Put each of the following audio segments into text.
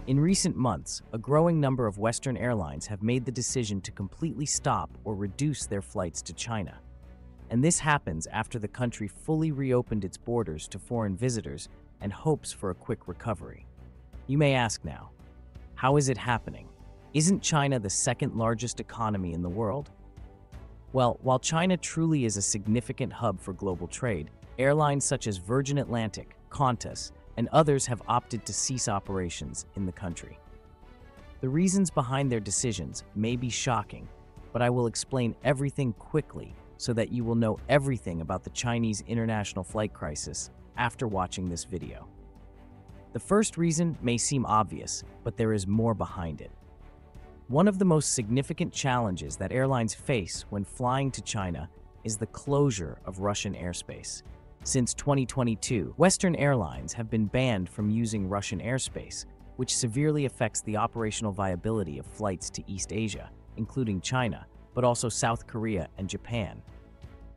In recent months, a growing number of Western airlines have made the decision to completely stop or reduce their flights to China. And this happens after the country fully reopened its borders to foreign visitors and hopes for a quick recovery. You may ask now, how is it happening? Isn't China the second largest economy in the world? Well, while China truly is a significant hub for global trade, airlines such as Virgin Atlantic, Qantas, and others have opted to cease operations in the country. The reasons behind their decisions may be shocking, but I will explain everything quickly so that you will know everything about the Chinese international flight crisis after watching this video. The first reason may seem obvious, but there is more behind it. One of the most significant challenges that airlines face when flying to China is the closure of Russian airspace. Since 2022, Western airlines have been banned from using Russian airspace, which severely affects the operational viability of flights to East Asia, including China, but also South Korea and Japan.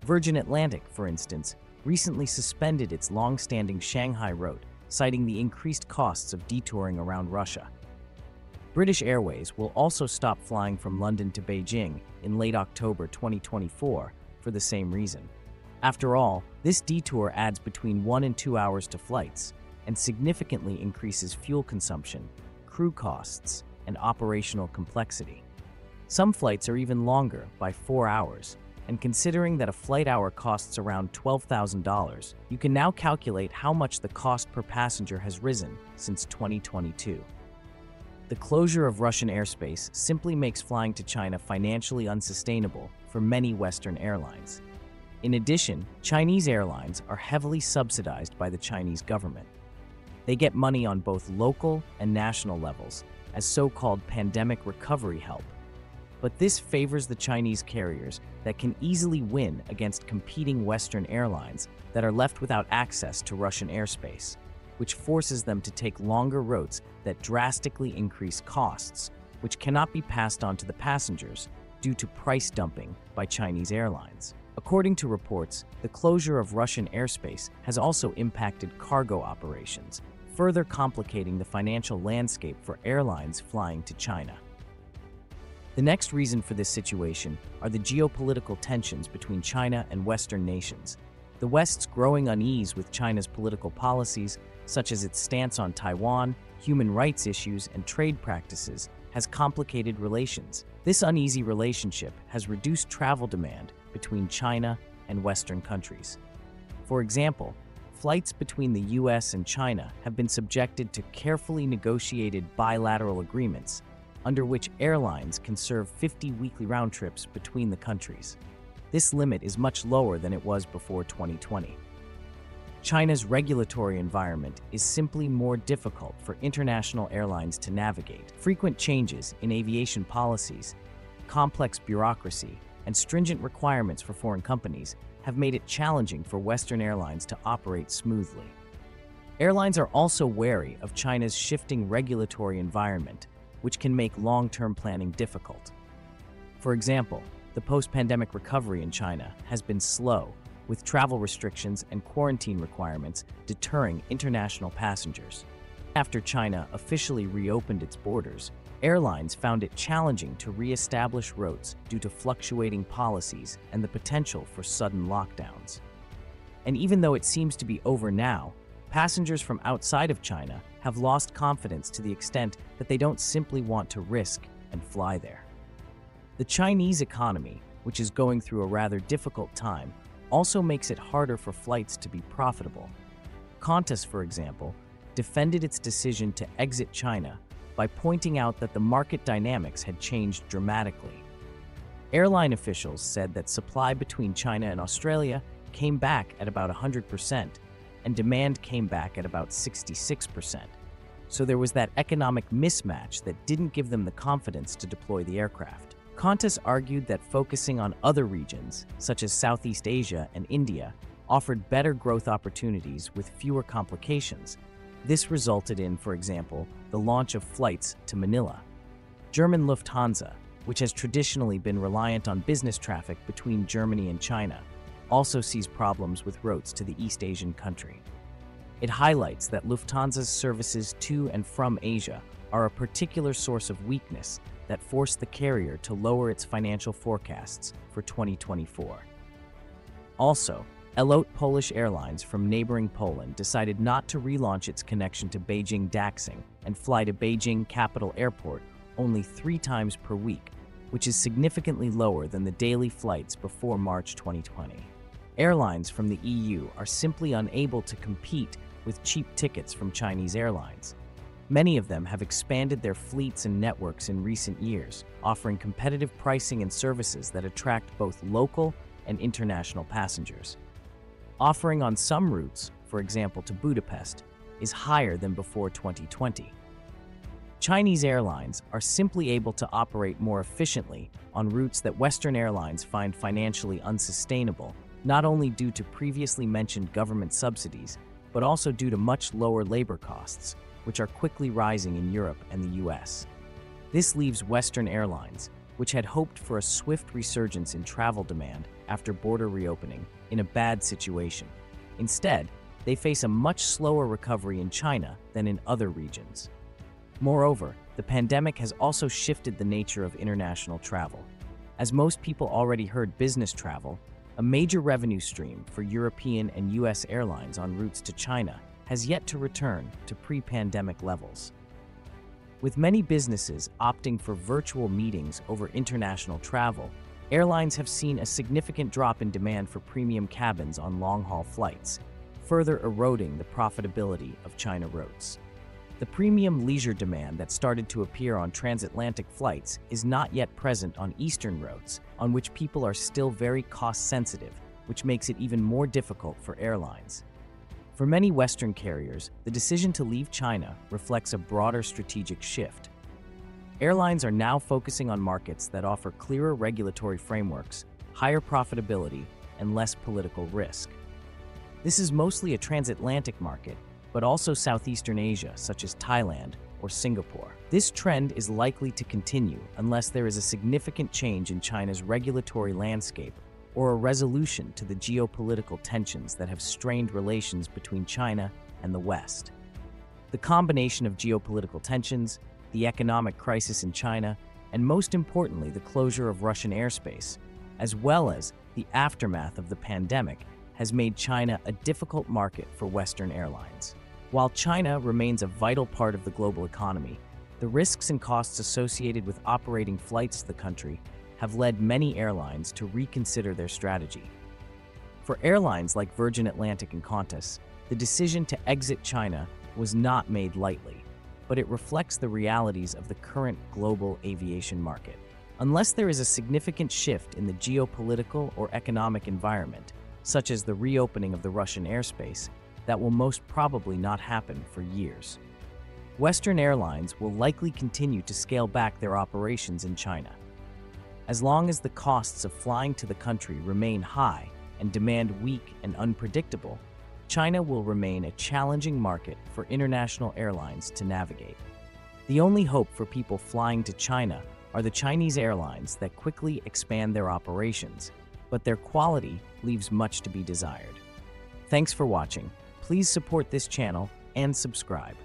Virgin Atlantic, for instance, recently suspended its long-standing Shanghai route, citing the increased costs of detouring around Russia. British Airways will also stop flying from London to Beijing in late October 2024 for the same reason. After all, this detour adds between 1 and 2 hours to flights and significantly increases fuel consumption, crew costs, and operational complexity. Some flights are even longer, by 4 hours, and considering that a flight hour costs around $12,000, you can now calculate how much the cost per passenger has risen since 2022. The closure of Russian airspace simply makes flying to China financially unsustainable for many Western airlines. In addition, Chinese airlines are heavily subsidized by the Chinese government. They get money on both local and national levels as so-called pandemic recovery help. But this favors the Chinese carriers that can easily win against competing Western airlines that are left without access to Russian airspace, which forces them to take longer routes that drastically increase costs, which cannot be passed on to the passengers due to price dumping by Chinese airlines. According to reports, the closure of Russian airspace has also impacted cargo operations, further complicating the financial landscape for airlines flying to China. The next reason for this situation are the geopolitical tensions between China and Western nations. The West's growing unease with China's political policies, such as its stance on Taiwan, human rights issues, and trade practices, has complicated relations. This uneasy relationship has reduced travel demand between China and Western countries. For example, flights between the US and China have been subjected to carefully negotiated bilateral agreements, under which airlines can serve 50 weekly round trips between the countries. This limit is much lower than it was before 2020. China's regulatory environment is simply more difficult for international airlines to navigate. Frequent changes in aviation policies, complex bureaucracy, and stringent requirements for foreign companies have made it challenging for Western airlines to operate smoothly. Airlines are also wary of China's shifting regulatory environment, which can make long-term planning difficult. For example, the post-pandemic recovery in China has been slow, with travel restrictions and quarantine requirements deterring international passengers. After China officially reopened its borders, airlines found it challenging to re-establish routes due to fluctuating policies and the potential for sudden lockdowns. And even though it seems to be over now, passengers from outside of China have lost confidence to the extent that they don't simply want to risk and fly there. The Chinese economy, which is going through a rather difficult time, also makes it harder for flights to be profitable. Qantas, for example, defended its decision to exit China by pointing out that the market dynamics had changed dramatically. Airline officials said that supply between China and Australia came back at about 100%, and demand came back at about 66%. So there was that economic mismatch that didn't give them the confidence to deploy the aircraft. Qantas argued that focusing on other regions, such as Southeast Asia and India, offered better growth opportunities with fewer complications. This resulted in, for example, the launch of flights to Manila. German Lufthansa, which has traditionally been reliant on business traffic between Germany and China, also sees problems with routes to the East Asian country. It highlights that Lufthansa's services to and from Asia are a particular source of weakness that forced the carrier to lower its financial forecasts for 2024. Also, Elot Polish Airlines from neighboring Poland decided not to relaunch its connection to Beijing-Daxing and fly to Beijing Capital Airport only 3 times per week, which is significantly lower than the daily flights before March 2020. Airlines from the EU are simply unable to compete with cheap tickets from Chinese airlines. Many of them have expanded their fleets and networks in recent years, offering competitive pricing and services that attract both local and international passengers. Offering on some routes, for example to Budapest, is higher than before 2020. Chinese airlines are simply able to operate more efficiently on routes that Western airlines find financially unsustainable, not only due to previously mentioned government subsidies, but also due to much lower labor costs, which are quickly rising in Europe and the US. This leaves Western airlines, which had hoped for a swift resurgence in travel demand after border reopening, in a bad situation. Instead, they face a much slower recovery in China than in other regions. Moreover, the pandemic has also shifted the nature of international travel. As most people already heard business travel, a major revenue stream for European and US airlines on routes to China has yet to return to pre-pandemic levels. With many businesses opting for virtual meetings over international travel, airlines have seen a significant drop in demand for premium cabins on long-haul flights, further eroding the profitability of China routes. The premium leisure demand that started to appear on transatlantic flights is not yet present on Eastern routes, on which people are still very cost-sensitive, which makes it even more difficult for airlines. For many Western carriers, the decision to leave China reflects a broader strategic shift. Airlines are now focusing on markets that offer clearer regulatory frameworks, higher profitability, and less political risk. This is mostly a transatlantic market, but also Southeastern Asia, such as Thailand or Singapore. This trend is likely to continue unless there is a significant change in China's regulatory landscape or a resolution to the geopolitical tensions that have strained relations between China and the West. The combination of geopolitical tensions, the economic crisis in China, and most importantly, the closure of Russian airspace, as well as the aftermath of the pandemic, has made China a difficult market for Western airlines. While China remains a vital part of the global economy, the risks and costs associated with operating flights to the country have led many airlines to reconsider their strategy. For airlines like Virgin Atlantic and Qantas, the decision to exit China was not made lightly, but it reflects the realities of the current global aviation market. Unless there is a significant shift in the geopolitical or economic environment, such as the reopening of the Russian airspace, that will most probably not happen for years. Western airlines will likely continue to scale back their operations in China. As long as the costs of flying to the country remain high and demand weak and unpredictable, China will remain a challenging market for international airlines to navigate. The only hope for people flying to China are the Chinese airlines that quickly expand their operations, but their quality leaves much to be desired. Thanks for watching. Please support this channel and subscribe.